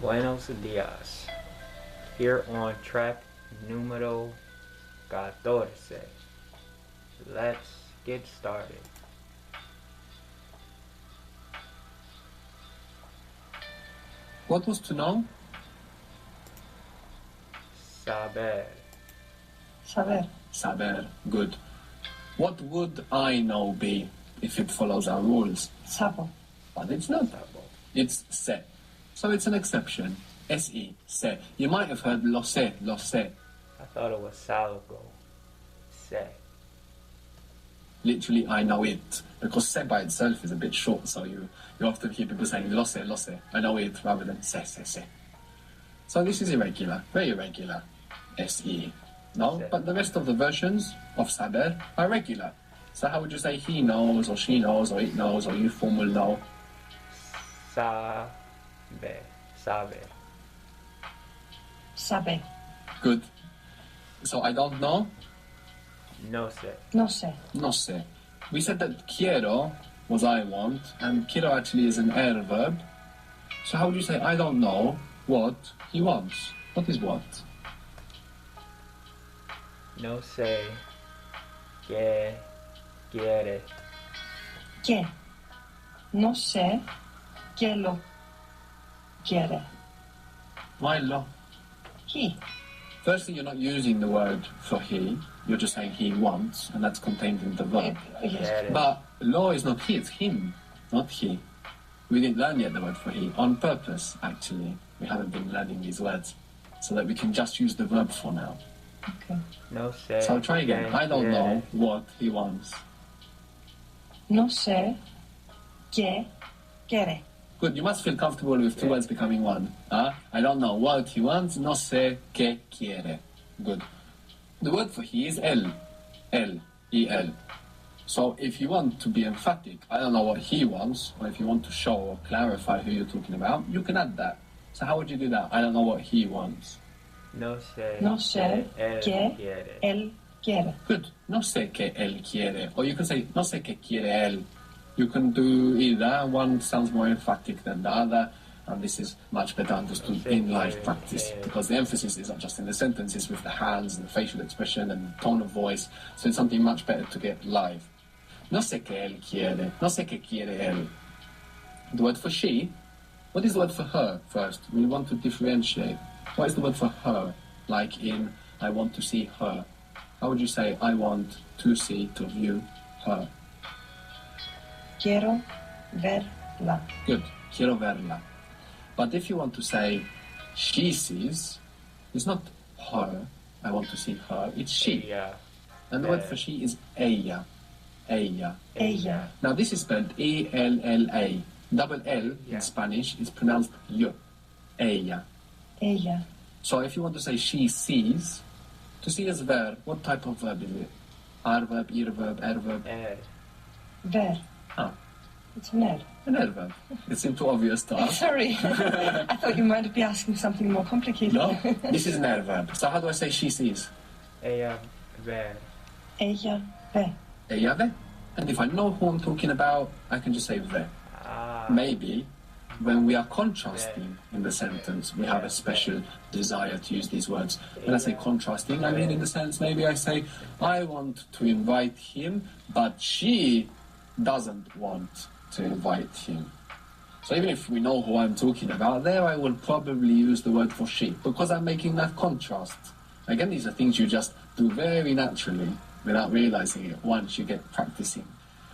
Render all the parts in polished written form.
Buenos dias. Here on track número 14. Let's get started. What was to know? Saber. Saber. Saber. Good. What would I know be if it follows our rules? Sapo. But it's not. Sabo. It's se. So it's an exception. Se. Se. You might have heard lo sé, lo sé. I thought it was salgo. Se. Literally, I know it. Because se by itself is a bit short, so you often hear people saying lo sé, I know it, rather than se, se, se. So this is irregular. Very irregular. Se. No? Se. But the rest of the versions of saber are regular. So how would you say he knows, or she knows, or it knows, or you form will know? Sabe. Sabe. Sabe. Good. So I don't know? No se. No sé. No sé. We said that quiero was I want, and quiero actually is an verb. So how would you say I don't know what he wants? What is what? No sé. Que quiere. ¿Qué? No sé qué lo quiere. Why lo? He. Firstly, you're not using the word for he. You're just saying he wants, and that's contained in the verb. Yes. Quiere. But lo is not he, it's him, not he. We didn't learn yet the word for he, on purpose, actually. We haven't been learning these words, so that we can just use the verb for now. Okay. No sé. So try again. que I don't quiere. know what he wants. No sé qué quiere. Good, you must feel comfortable with two Yeah. words becoming one. I don't know what he wants, no sé qué quiere. Good. The word for he is el. El. E-L. So if you want to be emphatic, I don't know what he wants, or if you want to show or clarify who you're talking about, you can add that. So how would you do that? I don't know what he wants. No sé. No sé que él qué quiere. él quiere. Good. No sé qué él quiere. Or you can say, no sé qué quiere él. You can do either. One sounds more emphatic than the other, and this is much better understood No sé in qué live practice, quiere. because the emphasis is not just in the sentences, with the hands and the facial expression and tone of voice, so it's something much better to get live. No sé qué él quiere. No sé qué quiere él. The word for she, what is the word for her first? We want to differentiate. What is the word for her? Like in, I want to see her. How would you say, I want to see, to view her? Quiero verla. Good. Quiero verla. But if you want to say, she sees, it's not her, I want to see her, it's she. Ella. And the word for she is ella. Ella. Ella. Now this is spelled E-L-L-A. Double L Yeah. in Spanish is pronounced y. Ella. Ella. So if you want to say she sees, to see is verb. What type of verb is it? R verb, ir verb, er verb? Er. Ver. Ah, It's an er. an er verb. It seemed too obvious to us. Sorry. I thought you might be asking something more complicated. No? This is an er verb. So how do I say she sees? Ella ver. Ella ve. Ella ve. And if I know who I'm talking about, I can just say ve. Ah. Maybe when we are contrasting in the sentence, we have a special desire to use these words. When I say contrasting, I mean in the sense maybe I say, I want to invite him, but she doesn't want to invite him. So even if we know who I'm talking about, there I will probably use the word for she, because I'm making that contrast. Again, these are things you just do very naturally without realizing it once you get practicing.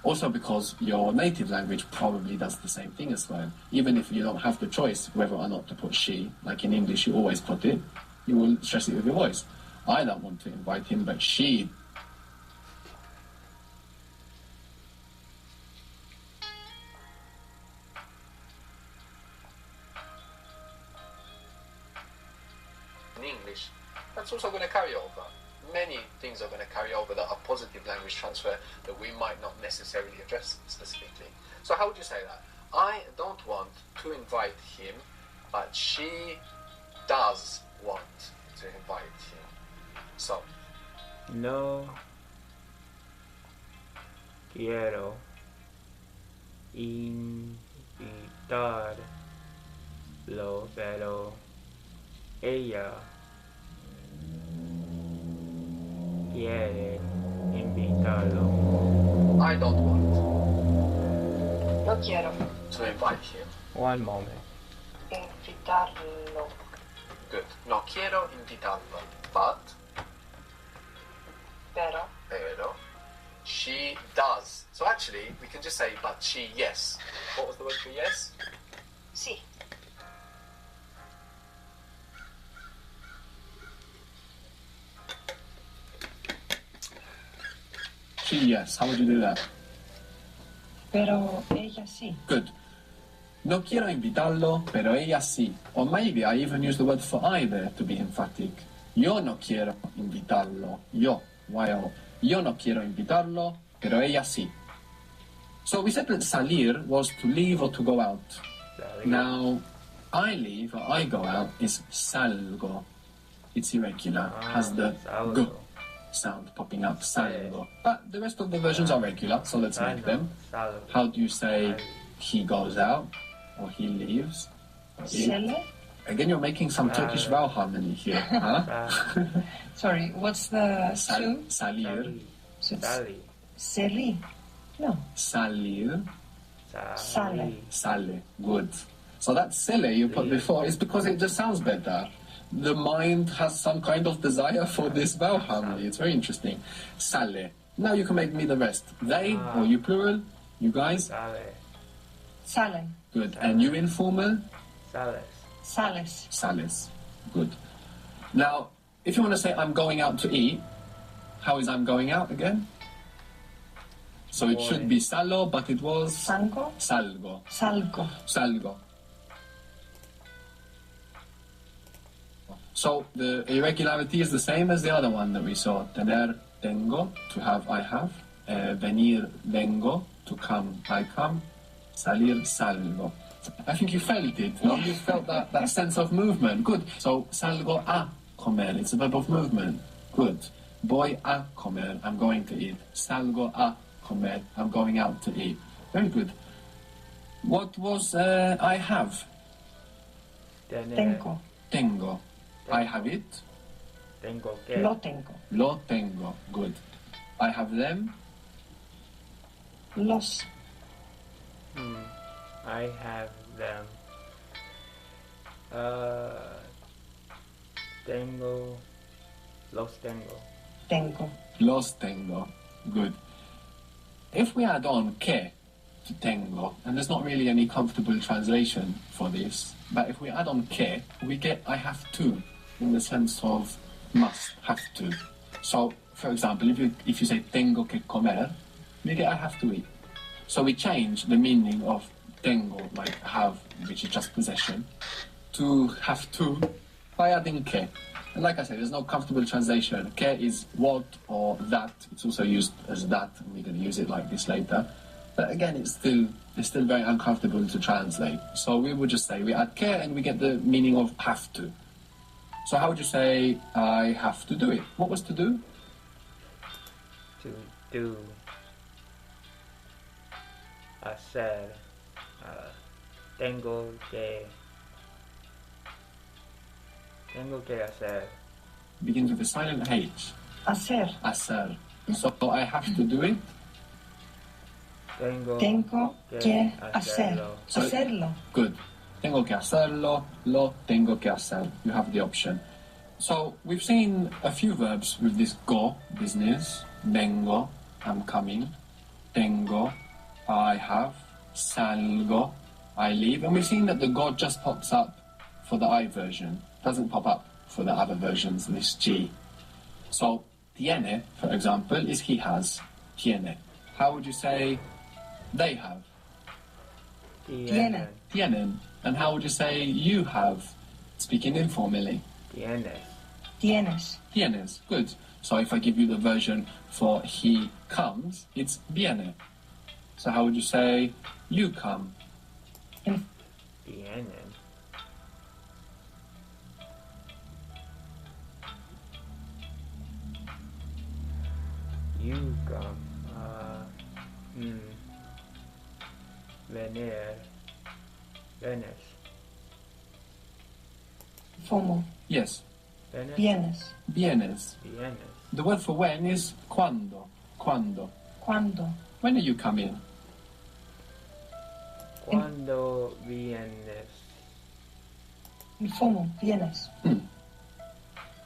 Also because your native language probably does the same thing as well. Even if you don't have the choice whether or not to put she, like in English you always put it, you will stress it with your voice. I don't want to invite him, but she. In English, that's also going to carry over. Many things are going to carry over that are positive language transfer that we might not necessarily address specifically. So how would you say that? I don't want to invite him, but she does want to invite him. So, No quiero invitarla. hablo, pero ella quiere invitarlo. I don't want No quiero to invite him. One moment. invitarlo. Good. No quiero invitarlo. But, Pero she does. So actually, we can just say, but she, yes. What was the word for yes? sí. She, yes. How would you do that? Pero ella sí. Good. No quiero invitarlo, pero ella sí. Or maybe I even use the word for I there to be emphatic. Yo no quiero invitarlo. Yo. Y-O. Yo no quiero invitarlo, pero ella sí. So we said that salir was to leave or to go out. Salir. Now, I leave or I go out is salgo. It's irregular. Has the salgo. g sound popping up. Salgo. But the rest of the versions are regular, so let's make them. Salgo. How do you say he goes out or he leaves? Sele? Again, you're making some Turkish vowel harmony here, huh? Sorry, what's the su? Salir, So it's Sali. seli. No. salir, Sale. sale. Good. So that sele you put before is because it just sounds better. The mind has some kind of desire for this vowel harmony. It's very interesting. Sale. Now you can make me the rest. They, or you plural, you guys. Sale. Salen. Good. And you informal? Sales. Sales. Sales. Good. Now, if you want to say I'm going out to eat, how is I'm going out again? So it should be salo, but it was Sango. salgo. Salgo. Salgo. So the irregularity is the same as the other one that we saw. Tener, tengo, to have, I have. Venir, vengo, to come, I come. Salir, salgo. I think you felt it, no? You felt that sense of movement. Good. So, salgo a comer. It's a verb of movement. Good. Voy a comer. I'm going to eat. Salgo a comer. I'm going out to eat. Very good. What was I have? Tener. Tengo. Tengo. I have it. Tengo que. Lo tengo. Lo tengo. Good. I have them. Los. I have them. Tengo. Los tengo. Tengo. Los tengo. Good. If we add on que to tengo, and there's not really any comfortable translation for this, but if we add on que, we get I have to, in the sense of must, have to. So, for example, if you say tengo que comer, we get I have to eat. So we change the meaning of tengo, like have, which is just possession, to have to by adding que. And like I said, there's no comfortable translation. Que is what or that. It's also used as that, and we're going to use it like this later. But again, it's still very uncomfortable to translate. So we would just say we add que and we get the meaning of have to. So how would you say I have to do it? What was to do? To do. Hacer. Tengo que hacer. Begins with a silent H. Hacer. Hacer. So I have to do it. Tengo que hacer. hacerlo. So- Hacerlo. Good. Tengo que hacerlo. Lo tengo que hacer. You have the option. So we've seen a few verbs with this go business. Vengo, I'm coming. Tengo, I have. Salgo, I leave. And we've seen that the go just pops up for the I version. Doesn't pop up for the other versions, this G. So tiene, for example, is he has. Tiene. How would you say they have? Tiene. Tienen. And how would you say you have? Speaking informally. Tienes. Tienes. Tienes. Good. So if I give you the version for he comes, it's viene. So how would you say you come? Tienen. You come. Venir. Vienes. Informal. Yes. Vienes. Vienes. Vienes. Vienes. The word for when is cuando. Cuando. Cuando. When are you coming? Cuando vienes. Informal. Vienes.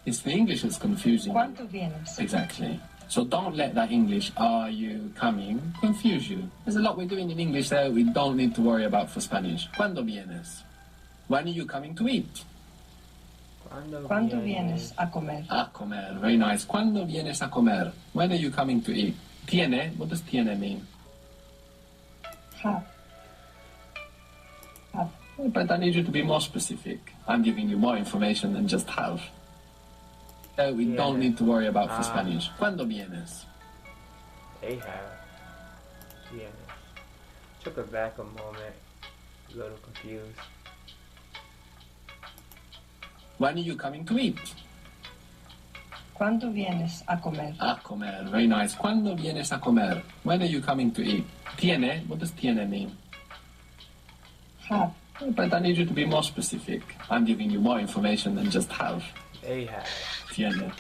It's the English that's confusing. ¿Cuánto vienes? Exactly. So don't let that English, are you coming, confuse you. There's a lot we're doing in English there we don't need to worry about for Spanish. ¿Cuándo vienes? When are you coming to eat? ¿Cuándo vienes a comer? A comer, very nice. ¿Cuándo vienes a comer? When are you coming to eat? Tiene, what does tiene mean? Have. Have. But I need you to be more specific. I'm giving you more information than just have. We don't need to worry about for Spanish. ¿Cuándo vienes? They have. Vienes. Took her back a moment. A little confused. When are you coming to eat? ¿Cuándo vienes a comer? A comer, very nice. ¿Cuándo vienes a comer? When are you coming to eat? Tiene, what does tiene mean? Have. But I need you to be more specific. I'm giving you more information than just have. They have. Tiene.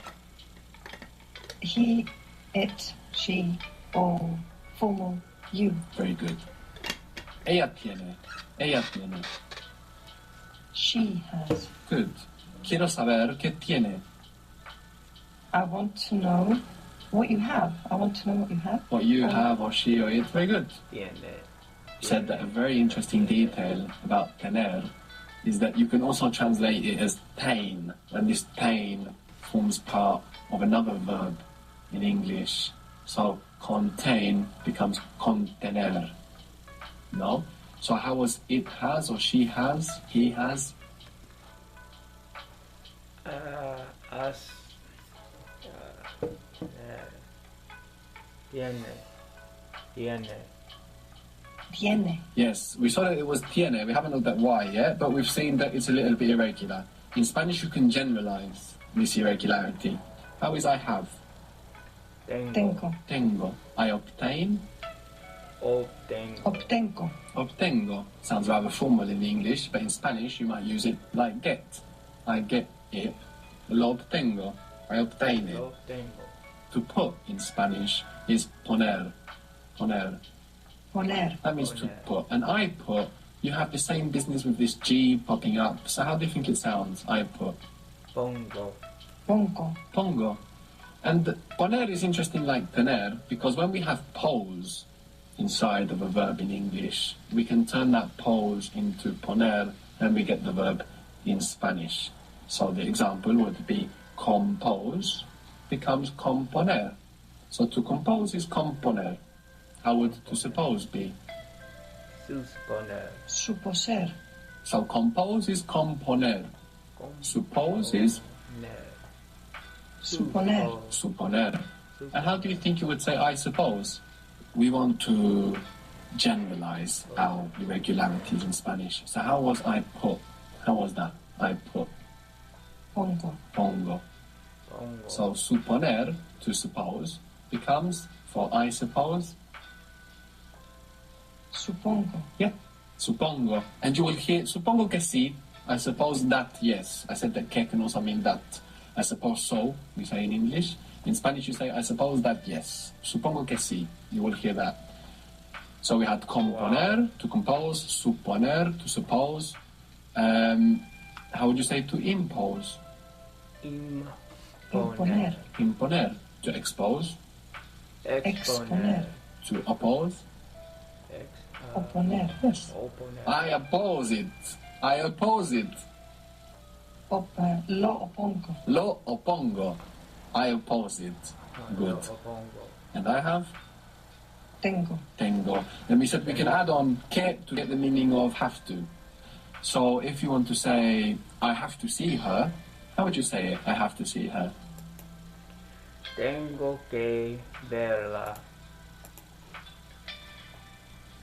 He, it, she, all. Formal. You. Very good. Ella tiene. Ella tiene. She has. Good. Quiero saber qué tiene. I want to know what you have. I want to know what you have. What you have or she or it. Very good. Tiene. Said that a very interesting detail about tener is that you can also translate it as tain, and this tain forms part of another verb in English. So contain becomes contener. No? So how was it has or she has, he has? Us. Tiene. Tiene. Tiene. Yes, we saw that it was tiene. We haven't looked at why yet, but we've seen that it's a little bit irregular. In Spanish, you can generalize this irregularity. How is I have? Tengo. Tengo. I obtain. Obtengo. Obtengo. Obtengo. Sounds rather formal in English, but in Spanish, you might use it like get. I get it. Lo obtengo. I obtain it. Obtengo. To put in Spanish is poner. Poner. Poner. That means to Poner. put. And I put, you have the same business with this G popping up. So how do you think it sounds? I put. Pongo. Pongo. Pongo. And poner is interesting like tener because when we have pose inside of a verb in English, we can turn that pose into poner and we get the verb in Spanish. So the example would be compose becomes componer. So to compose is componer. How would to suppose be? Susponer. Suposer. So compose is componer. Suppose is Suponer. suponer. And how do you think you would say I suppose? We want to generalize our irregularities in Spanish. So how was I put? How was that? I put. Pongo. Pongo. Pongo. So suponer, to suppose, becomes for I suppose. Supongo. Yeah, supongo. And you will hear, supongo que sí, I suppose that yes. I said that que can also mean that. I suppose so, we say in English. In Spanish you say, I suppose that yes. Supongo que sí. You will hear that. So we had componer, to compose, suponer, to suppose. How would you say to impose? Imponer. Imponer, to expose, Exponer. to oppose. Oponer. Yes. Oponer. I oppose it. I oppose it. Lo opongo. Lo oppongo. I oppose it. Good. Opongo. And I have Tengo. tengo. And we said we can add on que to get the meaning of have to. So if you want to say, I have to see her, how would you say it? I have to see her. Tengo que verla.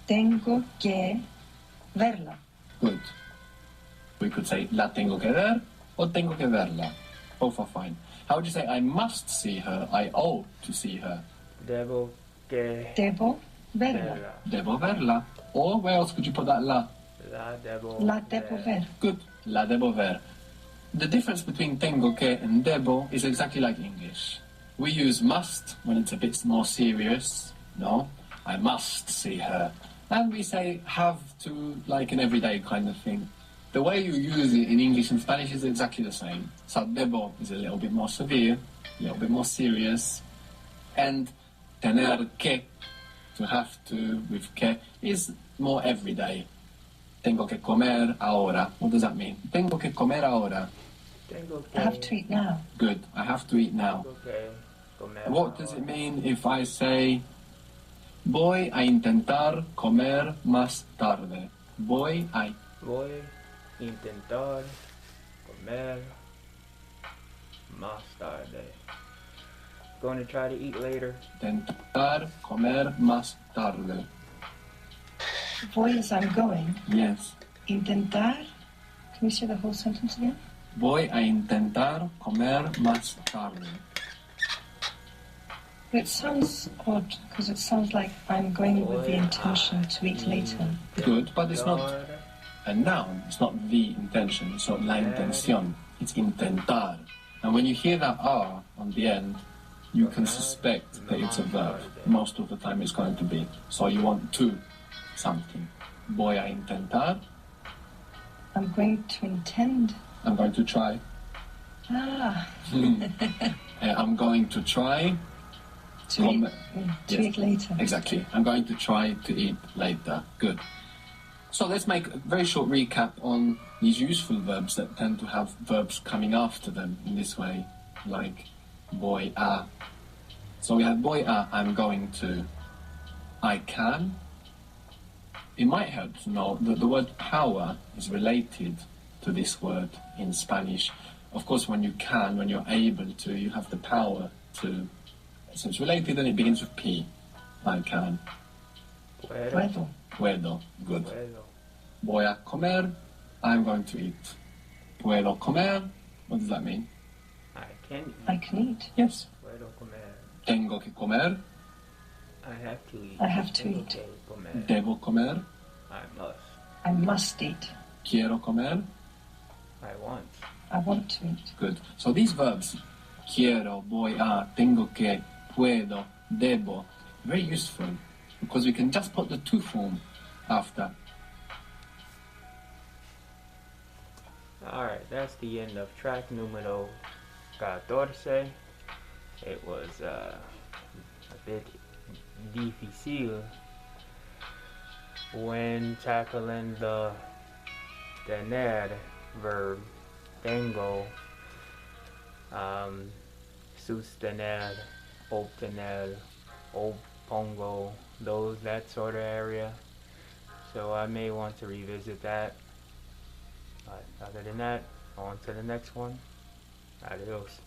Tengo que verla. Good. We could say la tengo que ver or tengo que verla. Both are fine. How would you say I must see her? I owe to see her. Debo que Debo verla. verla. Debo verla. Or where else could you put that la? La debo La debo ver. Good. La debo ver. the difference between tengo que and debo is exactly like English. We use must when it's a bit more serious. No, I must see her. And we say have to, like an everyday kind of thing. The way you use it in English and Spanish is exactly the same. So debo is a little bit more severe, a little bit more serious. And tener que, to have to with que, is more everyday. Tengo que comer ahora. What does that mean? Tengo que comer ahora. Tengo I have to eat now. Good. I have to eat now. Tengo que comer What does ahora. it mean if I say voy a intentar comer más tarde? Voy a Voy a intentar comer más tarde. Going to try to eat later. intentar comer más tarde. Voy as I'm going. Yes. Intentar. Can we say the whole sentence again? Voy a intentar comer más tarde. It sounds odd because it sounds like I'm going with the intention to eat later. Good, but it's not a noun. It's not the intention. It's not la intención. It's intentar. And when you hear that R on the end, you can suspect that it's a verb. Most of the time it's going to be. So you want to something. Voy a intentar. I'm going to intend. I'm going to try. Ah, I'm going to try. to eat, to Yes. eat later. Exactly. I'm going to try to eat later. Good. So let's make a very short recap on these useful verbs that tend to have verbs coming after them in this way, like voy a. So we have voy a, I'm going to. I can. It might help to know that the word power is related to this word in Spanish. Of course, when you can, when you're able to, you have the power to. So it's related and it begins with P. I can. Puedo. Puedo. Good. Puedo. Voy a comer. I'm going to eat. Puedo comer. What does that mean? I can eat. I can eat. Yes. Puedo comer. Tengo que comer. I have to eat. I have to Tengo eat. que comer. Debo comer. I must. I must eat. Quiero comer. I want. I want to eat. Good. So these verbs, quiero, voy a, tengo que, puedo, debo, very useful because we can just put the to form after. Alright, that's the end of track numero 14. It was a bit difícil when tackling the tener verb, tengo, sostener, obtener, pongo, that sort of area. So I may want to revisit that. But other than that, on to the next one. Adios.